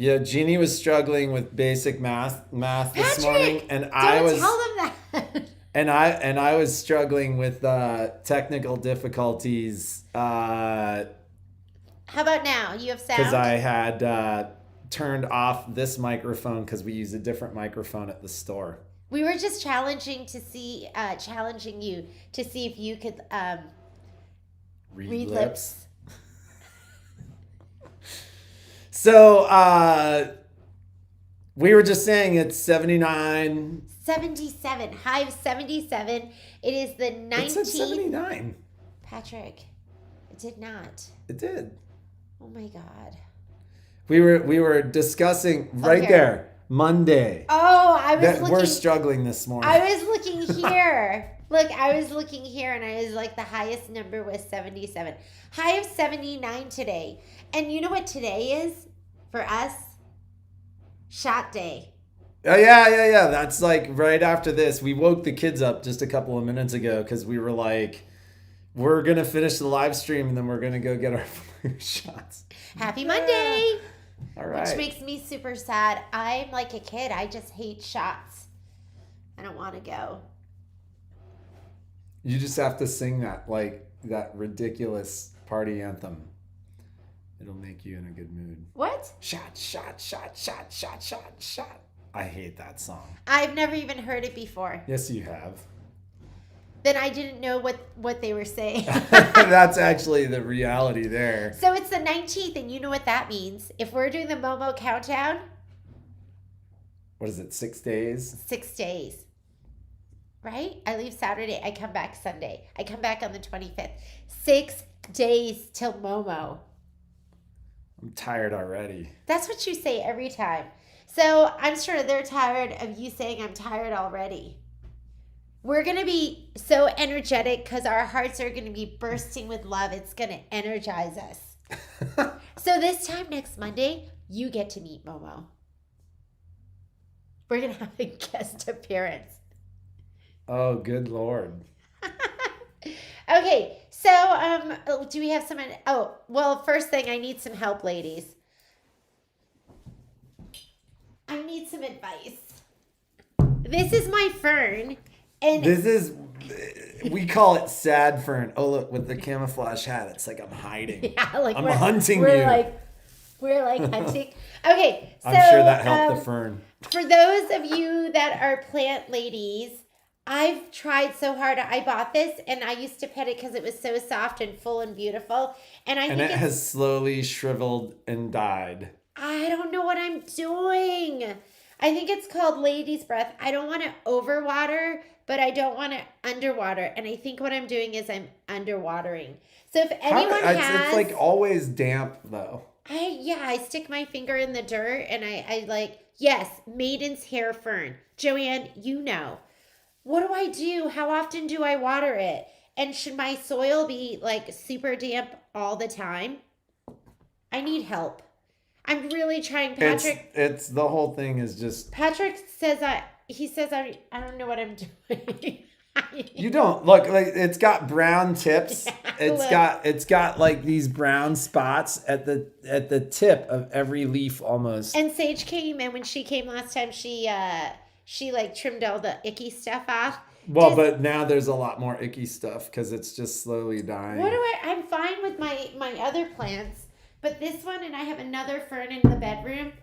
Yeah, Jeannie was struggling with basic math this morning, Patrick, and don't tell them that. I was struggling with technical difficulties How about now? You have because sound? I had turned off this microphone because we use a different microphone at the store. We were just challenging you to see if you could Read read lips. lips. So we were just saying it's 79. 77. High of 77. It is the It said 19th. 79. Patrick, it did not. It did. Oh my God. We were discussing right here. there Monday Oh, I was that looking. we're struggling this morning. I was looking here. Look, I was looking here and I was like, the highest number was 77. High of 79 today. And you know what today is for us? Shot day. Oh yeah. That's like right after this. We woke the kids up just a couple of minutes ago because we were like, we're gonna finish the live stream and then we're gonna go get our flu shots. Happy Monday. All right. Which makes me super sad. I'm like a kid. I just hate shots. I don't want to go. You just have to sing that ridiculous party anthem. It'll make you in a good mood. What? Shot, shot, shot, shot, shot, shot, shot. I hate that song. I've never even heard it before. Yes, you have. Then I didn't know what they were saying. That's actually the reality there. So it's the 19th, and you know what that means. If we're doing the Momo countdown, What is it, 6 days? 6 days. Right? I leave Saturday. I come back Sunday. I come back on the 25th. 6 days till Momo. I'm tired already. That's what you say every time. So I'm sure they're tired of you saying I'm tired already. We're going to be so energetic because our hearts are going to be bursting with love. It's going to energize us. So this time next Monday, you get to meet Momo. We're going to have a guest appearance. Oh, good Lord. Okay, so do we have some? Oh, well, first thing, I need some help, ladies. I need some advice. This is my fern, and we call it sad fern. Oh, look, with the camouflage hat, it's like I'm hiding. yeah, like I'm hunting you. We're like hunting. Okay, so I'm sure that helped the fern. For those of you that are plant ladies, I've tried so hard. I bought this and I used to pet it because it was so soft and full and beautiful. And it has slowly shriveled and died. I don't know what I'm doing. I think it's called lady's breath. I don't want to overwater, but I don't want to underwater. And I think what I'm doing is I'm underwatering. So if anyone it's like always damp though. I stick my finger in the dirt and I like, yes, maiden's hair fern. Joanne, you know. What do I do? How often do I water it? And should my soil be like super damp all the time? I need help. I'm really trying, Patrick. It's the whole thing is just. Patrick says I don't know what I'm doing. You don't look like it's got brown tips. Yeah, it's got like these brown spots at the tip of every leaf almost. And Sage came, and when she came last time, she like trimmed all the icky stuff off. Well, but now there's a lot more icky stuff because it's just slowly dying. I'm fine with my other plants, but this one, and I have another fern in the bedroom.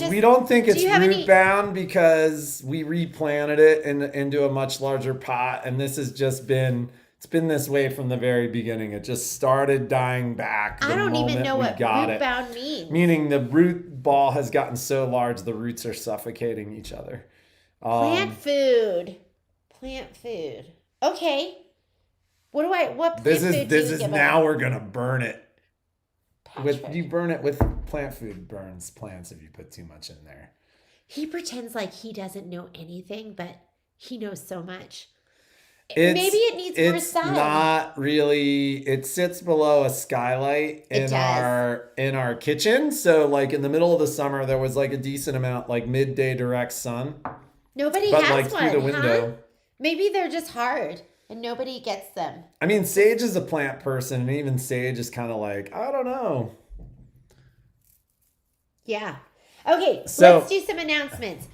We don't think it's root bound because we replanted it into a much larger pot, and this has just been this way from the very beginning. It just started dying back. I don't even know what root bound means. Meaning the root ball has gotten so large the roots are suffocating each other. Plant food. Okay. What plant food do you give now we're gonna burn it. Patrick. You burn it with plant food burns plants if you put too much in there. He pretends like he doesn't know anything, but he knows so much. Maybe it needs more sun. It's not really. It sits below a skylight in our kitchen. So like in the middle of the summer, there was like a decent amount, like midday direct sun. Nobody has like one, through the window. Huh? Maybe they're just hard and nobody gets them. I mean, Sage is a plant person, and even Sage is kind of like, I don't know. Yeah. Okay, So let's do some announcements.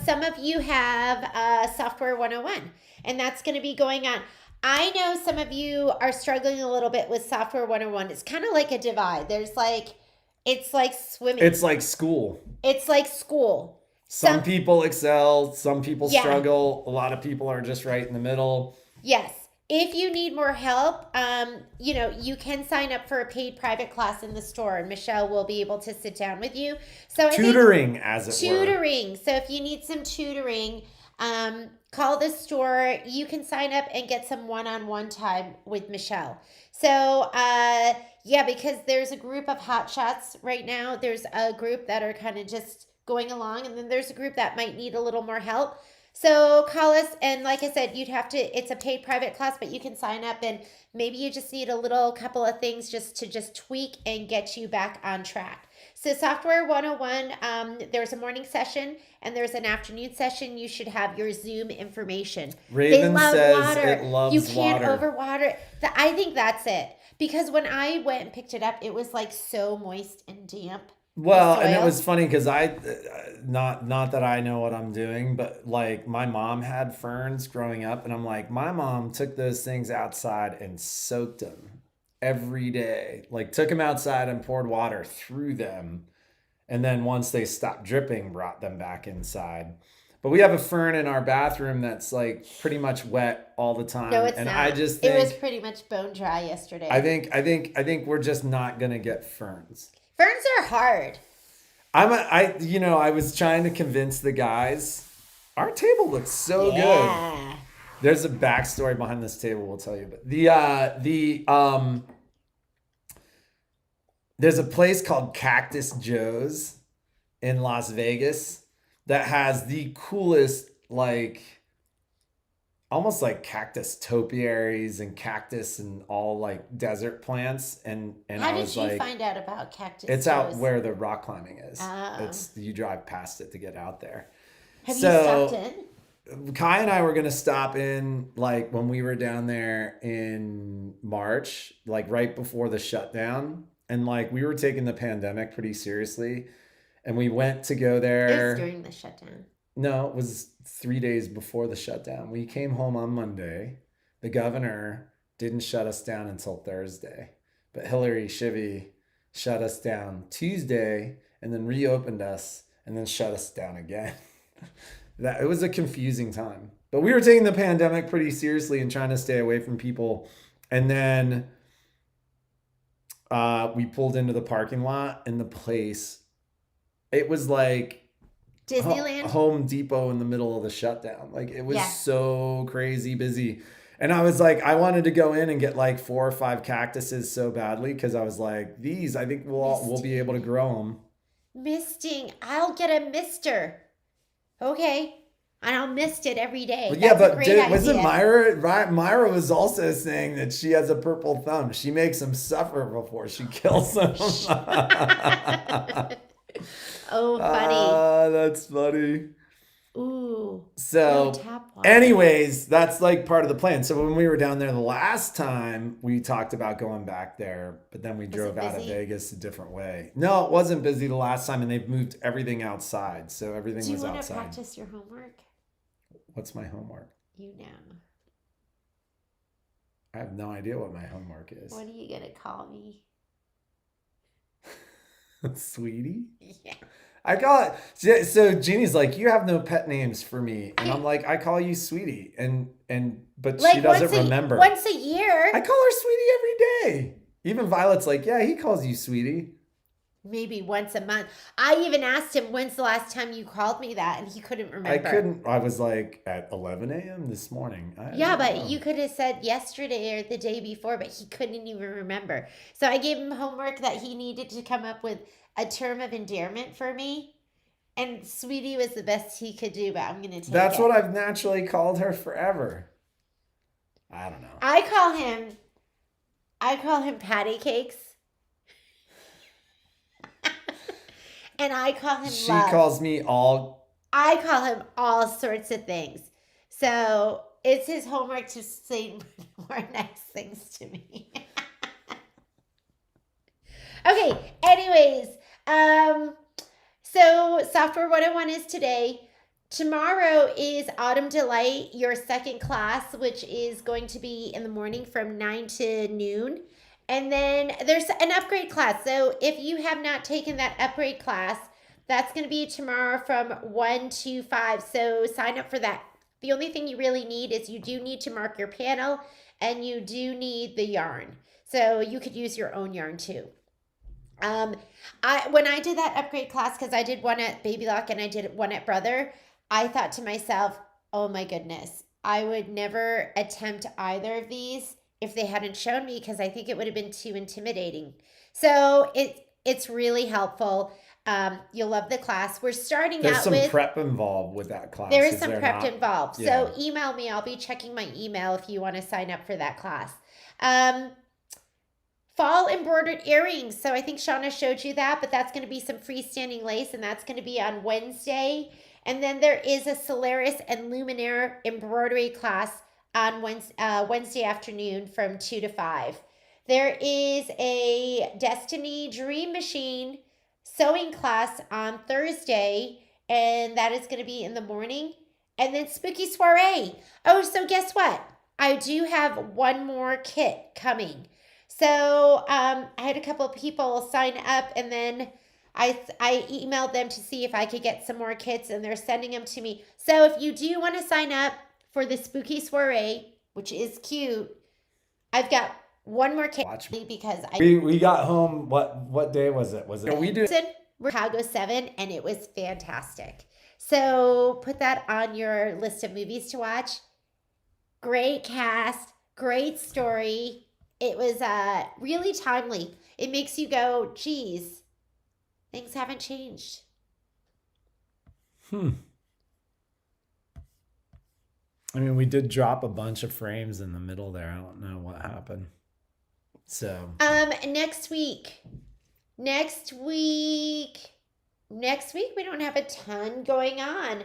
Some of you have Software 101, and that's going to be going on. I know some of you are struggling a little bit with Software 101. It's kind of like a divide. It's like swimming. it's like school. It's like school. Some people excel, some people Yeah. struggle. A lot of people are just right in the middle. Yes. If you need more help, you can sign up for a paid private class in the store, and Michelle will be able to sit down with you. So Tutoring, as it were. Tutoring. So if you need some tutoring, call the store. You can sign up and get some one-on-one time with Michelle. So, because there's a group of hotshots right now. There's a group that are kind of just going along, and then there's a group that might need a little more help. So call us, and like I said, it's a paid private class, but you can sign up, and maybe you just need a little couple of things just to tweak and get you back on track. So Software 101, there's a morning session and there's an afternoon session. You should have your Zoom information. Raven says it loves you can't water. overwater it. I think that's it. Because when I went and picked it up, it was like so moist and damp. Well, and it was funny because not that I know what I'm doing, but like my mom had ferns growing up, and I'm like, my mom took those things outside and soaked them every day. Like took them outside and poured water through them. And then once they stopped dripping, brought them back inside. But we have a fern in our bathroom that's like pretty much wet all the time. No, it's and not. I just think it was pretty much bone dry yesterday. I think we're just not gonna get ferns. Ferns are hard. I was trying to convince the guys. Our table looks so good. There's a backstory behind this table we'll tell you. But there's a place called Cactus Joe's in Las Vegas that has the coolest, like, almost like cactus topiaries and cactus and all like desert plants. And how did you find out about Cactus It's Joe's? Out where the rock climbing is. Oh. You drive past it to get out there. Have you stopped in? Kai and I were going to stop in like when we were down there in March, like right before the shutdown. And like we were taking the pandemic pretty seriously. And we went to go there. It was during the shutdown. No, it was 3 days before the shutdown. We came home on Monday. The governor didn't shut us down until Thursday. But Hillary Shivy shut us down Tuesday and then reopened us and then shut us down again. It was a confusing time. But we were taking the pandemic pretty seriously and trying to stay away from people. And then we pulled into the parking lot, and the place, it was like Disneyland? Home Depot in the middle of the shutdown. Like it was so crazy busy. And I was like, I wanted to go in and get like 4 or 5 cactuses so badly because I was like, these, I think we'll be able to grow them. Misting. I'll get a mister. Okay. And I'll mist it every day. Well, yeah, but wasn't Myra? Myra was also saying that she has a purple thumb. She makes them suffer before she kills them. Oh, funny. That's funny. Ooh. So, anyways, that's like part of the plan. So when we were down there the last time, we talked about going back there, but then we drove out of Vegas a different way. No, it wasn't busy the last time, and they've moved everything outside. So everything was outside. Do you want to practice your homework? What's my homework? You know. I have no idea what my homework is. What are you going to call me? Sweetie? Yeah. I call it. So Jeannie's like, you have no pet names for me, and I'm like, I call you Sweetie, but like she doesn't remember. Once a year. I call her Sweetie every day. Even Violet's like, yeah, he calls you Sweetie. Maybe once a month. I even asked him, when's the last time you called me that, and he couldn't remember. I was like at 11 a.m. this morning. But you could have said yesterday or the day before, but he couldn't even remember. So I gave him homework that he needed to come up with a term of endearment for me. And Sweetie was the best he could do, but I'm going to take That's what I've naturally called her forever. I don't know. I call him Patty Cakes. And I call him She calls me all. I call him all sorts of things. So it's his homework to say more nice things to me. Okay. Anyways, So Software 101 is today. Tomorrow is Autumn Delight, your second class, which is going to be in the morning from 9 to noon. And then there's an upgrade class. So if you have not taken that upgrade class, that's going to be tomorrow from 1 to 5. So sign up for that. The only thing you really need is you do need to mark your panel and you do need the yarn. So you could use your own yarn too. When I did that upgrade class, because I did one at Baby Lock and I did one at Brother, I thought to myself, oh my goodness, I would never attempt either of these if they hadn't shown me, because I think it would have been too intimidating. So it's really helpful. You'll love the class. We're starting There's out some with prep involved with that class. There is some prep involved. Yeah. So email me. I'll be checking my email if you want to sign up for that class. Fall embroidered earrings. So I think Shauna showed you that, but that's going to be some freestanding lace, and that's going to be on Wednesday. And then there is a Solaris and Luminaire embroidery class on Wednesday afternoon from 2 to 5. There is a Destiny Dream Machine sewing class on Thursday, and that is going to be in the morning. And then Spooky Soiree. Oh, so guess what? I do have one more kit coming. So I had a couple of people sign up, and then I emailed them to see if I could get some more kits, and they're sending them to me. So if you do want to sign up for the Spooky Soiree, which is cute, I've got one more kit because we got home. What day was it? We did Chicago 7, and it was fantastic. So put that on your list of movies to watch. Great cast, great story. It was really timely. It makes you go, geez, things haven't changed. I mean, we did drop a bunch of frames in the middle there. I don't know what happened. So next week we don't have a ton going on.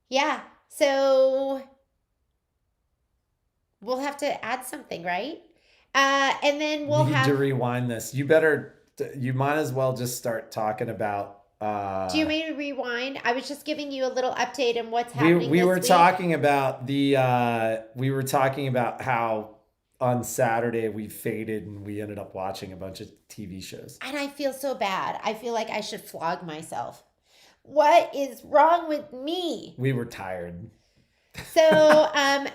Yeah, so we'll have to add something, right? And then we'll have to rewind this. You might as well just start talking about. Do you want me to rewind? I was just giving you a little update on what's happening. We were talking about how on Saturday we faded and we ended up watching a bunch of TV shows. And I feel so bad. I feel like I should flog myself. What is wrong with me? We were tired. So,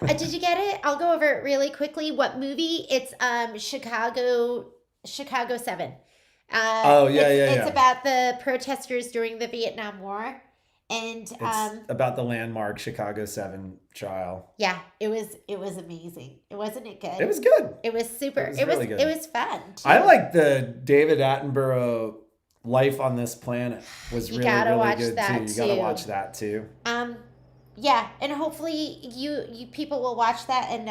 did you get it? I'll go over it really quickly. What movie? It's Chicago 7. It's about the protesters during the Vietnam War, and it's about the landmark Chicago 7 trial. Yeah, it was amazing. Wasn't it good? It was good. It was super. It was really good. It was fun too. I like the David Attenborough Life on This Planet was really good too. You gotta watch that too. Yeah, and hopefully you people will watch that and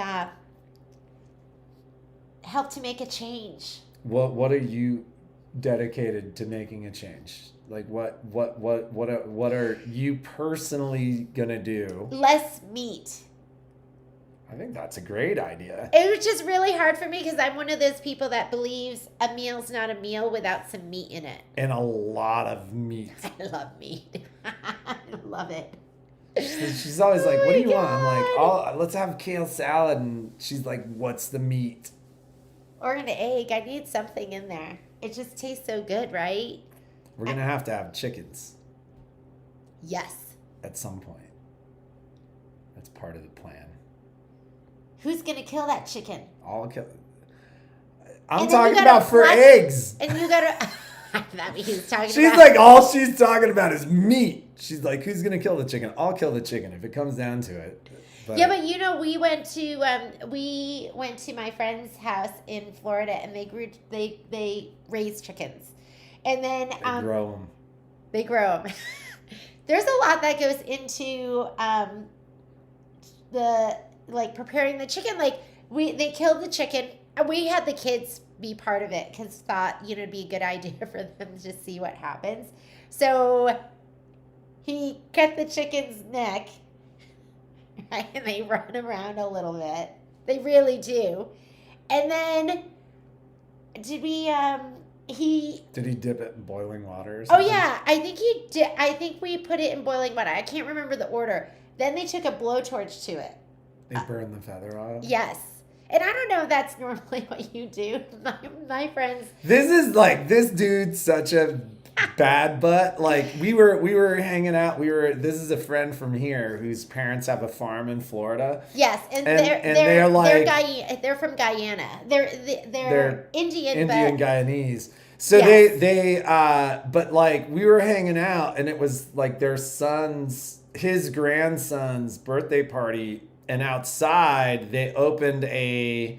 help to make a change. What are you dedicated to making a change? Like what are you personally gonna do? Less meat. I think that's a great idea. It was just really hard for me because I'm one of those people that believes a meal's not a meal without some meat in it. And a lot of meat. I love meat. I love it. She's always like, what do you want? I'm like, let's have kale salad. And she's like, what's the meat? Or an egg. I need something in there. It just tastes so good, right? We're going to have chickens. Yes. At some point. That's part of the plan. Who's going to kill that chicken? I'll kill it. I'm talking about for eggs. And you got to... That he's talking she's about. Like, all she's talking about is meat. She's like, who's going to kill the chicken? I'll kill the chicken if it comes down to it. But we went to my friend's house in Florida, and they raised chickens, and then they grow them. There's a lot that goes into preparing the chicken. They killed the chicken. We had the kids be part of it because thought it'd be a good idea for them to see what happens. So he cut the chicken's neck. Right? And they run around a little bit. They really do. And then Did he dip it in boiling water or Oh something? yeah, I think he did. I think we put it in boiling water. I can't remember the order. Then they took a blowtorch to it. They burned the feather off? Yes. And I don't know if that's normally what you do. My friends. This dude's such a bad butt. Like we were hanging out. This is a friend from here whose parents have a farm in Florida. Yes, and they're from Guyana. They're Indian Guyanese. So yes. but like we were hanging out and it was like his grandson's birthday party, and outside they opened an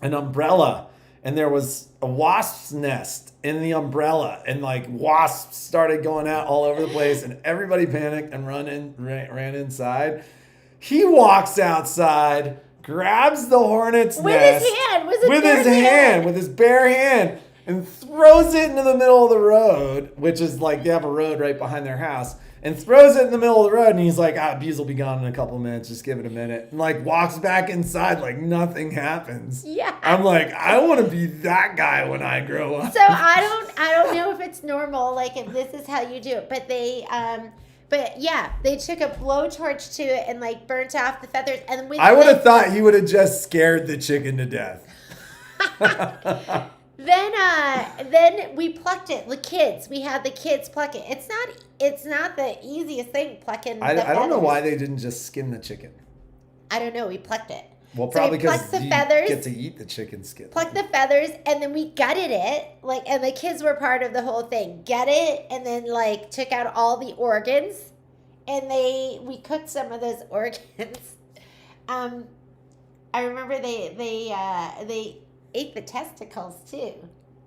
umbrella, and there was a wasp's nest in the umbrella, and like wasps started going out all over the place, and everybody panicked and ran inside. He walks outside, grabs the hornet's nest with his bare hand, and throws it into the middle of the road, which is like they have a road right behind their house, and throws it in the middle of the road. And he's like, bees will be gone in a couple of minutes. Just give it a minute. And like walks back inside like nothing happens. Yeah. I'm like, I want to be that guy when I grow up. So I don't know if it's normal, like if this is how you do it, but they took a blowtorch to it and like burnt off the feathers. And I would have thought he would have just scared the chicken to death. Then we plucked it. We had the kids pluck it. It's not the easiest thing plucking. I don't know why they didn't just skin the chicken. I don't know. We plucked it. Well, probably because you get to eat the chicken skin. Pluck the feathers, and then we gutted it. And the kids were part of the whole thing. Gut it, and then like took out all the organs, and we cooked some of those organs. I remember they ate the testicles too.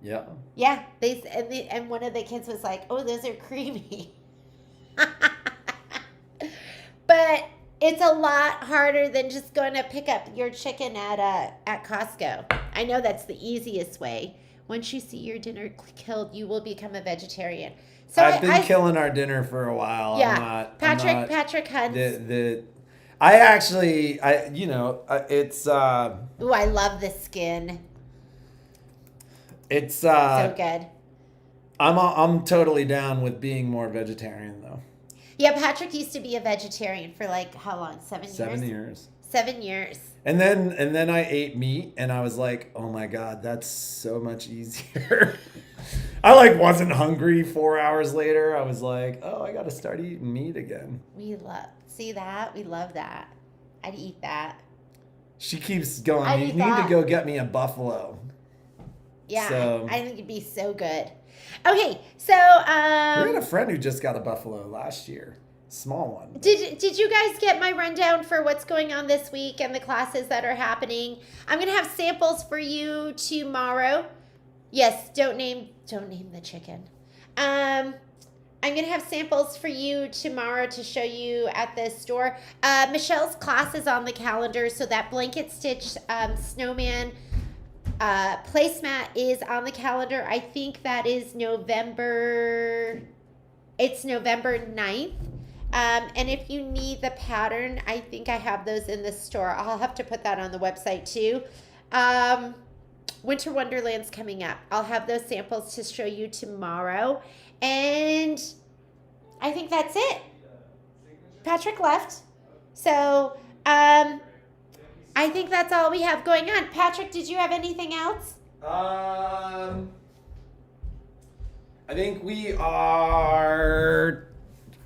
Yeah. Yeah. And one of the kids was like, "Oh, those are creamy." But it's a lot harder than just going to pick up your chicken at Costco. I know that's the easiest way. Once you see your dinner killed, you will become a vegetarian. So I've been killing our dinner for a while. Yeah. Patrick Hunt's. It's. Ooh, I love the skin. It's so good. I'm totally down with being more vegetarian though. Yeah, Patrick used to be a vegetarian for like how long? 7 years. 7 years. 7 years. And then I ate meat, and I was like, oh my God, that's so much easier. I like wasn't hungry 4 hours later. I was like, oh, I got to start eating meat again. We love that. I'd eat that. She keeps going, you need to go get me a buffalo. Yeah, so, I think it'd be so good. Okay, so we had a friend who just got a buffalo last year. Small one. Did you guys get my rundown for what's going on this week and the classes that are happening? I'm gonna have samples for you tomorrow. Yes, don't name the chicken. I'm gonna have samples for you tomorrow to show you at the store. Michelle's class is on the calendar, so that blanket stitch snowman placemat is on the calendar. I think that is November 9th. And if you need the pattern, I think I have those in the store. I'll have to put that on the website too. Winter Wonderland's coming up. I'll have those samples to show you tomorrow. And I think that's it. Patrick left. So, I think that's all we have going on. Patrick, did you have anything else? I think we are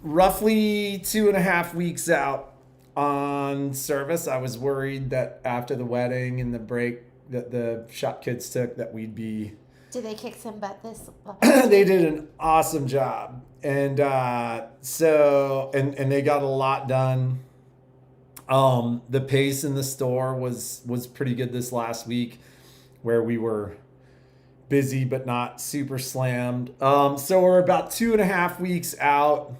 roughly 2.5 weeks out on service. I was worried that after the wedding and the break that the shop kids took that we'd be... Did they kick some butt this? They did an awesome job. And and they got a lot done. The pace in the store was pretty good this last week, where we were busy but not super slammed. So we're about 2.5 weeks out.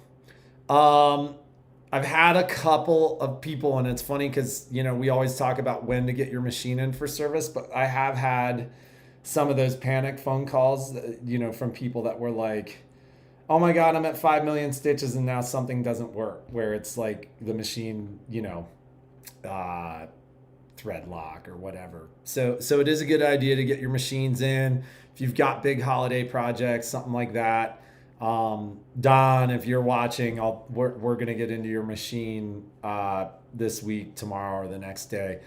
I've had a couple of people, and it's funny because we always talk about when to get your machine in for service, but I have had some of those panic phone calls, from people that were like, oh my God, I'm at 5 million stitches and now something doesn't work, where it's like the machine, 3 thread lock or whatever. So it is a good idea to get your machines in. If you've got big holiday projects, something like that. Don, if you're watching, we're gonna get into your machine this week, tomorrow, or the next day.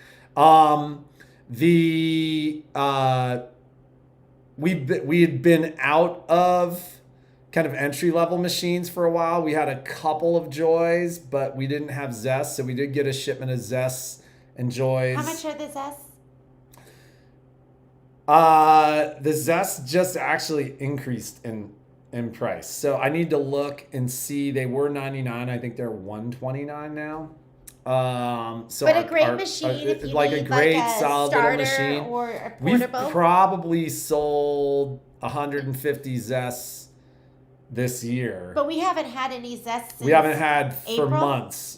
We had been out of kind of entry level machines for a while. We had a couple of Joys, but we didn't have Zests, so we did get a shipment of Zests and Joys. How much are the Zests? The Zests just actually increased in price. So I need to look and see. They were $99. I think they're $129 now. So but a great machine, if you like need a great like a solid starter machine, or a we've portable. probably sold 150 Zests this year. But we haven't had any Zests since we haven't had April?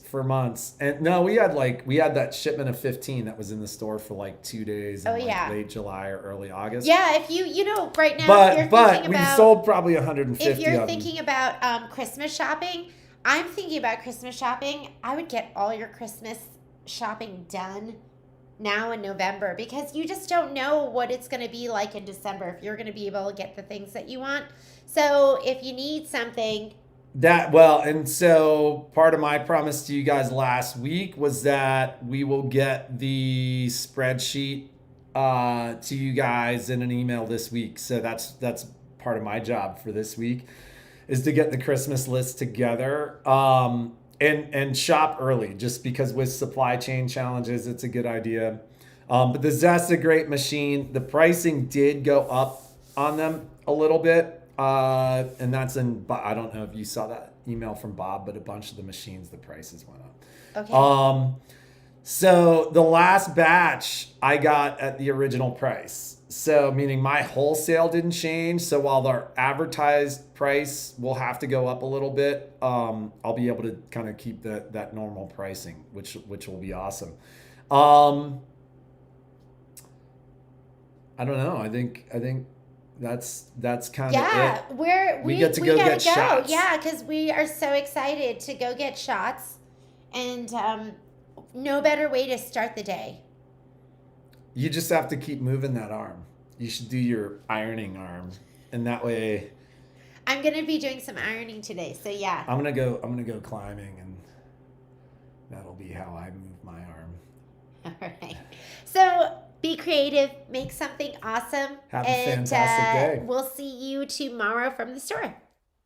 for months. And no, we had that shipment of 15 that was in the store for like 2 days in late July or early August. Yeah, if you know right now, if you're thinking we've about, sold probably 150 if you're of thinking them. about Christmas shopping, I'm thinking about Christmas shopping. I would get all your Christmas shopping done now in November, because you just don't know what it's going to be like in December, if you're going to be able to get the things that you want. So if you need something, and so part of my promise to you guys last week was that we will get the spreadsheet to you guys in an email this week. So that's part of my job for this week, is to get the Christmas list together. And shop early, just because with supply chain challenges, it's a good idea. But the Zest's a great machine. The pricing did go up on them a little bit. And that's I don't know if you saw that email from Bob, but a bunch of the machines, the prices went up. okay. So the last batch I got at the original price. So meaning my wholesale didn't change. So while our advertised price will have to go up a little bit, I'll be able to kind of keep that normal pricing, which will be awesome. I don't know. I think that's kind of it. We get to go get shots. Yeah, because we are so excited to go get shots, and no better way to start the day. You just have to keep moving that arm. You should do your ironing arm, and that way. I'm gonna be doing some ironing today, so yeah. I'm gonna go climbing, and that'll be how I move my arm. All right. So be creative, make something awesome, Have a fantastic day. We'll see you tomorrow from the store.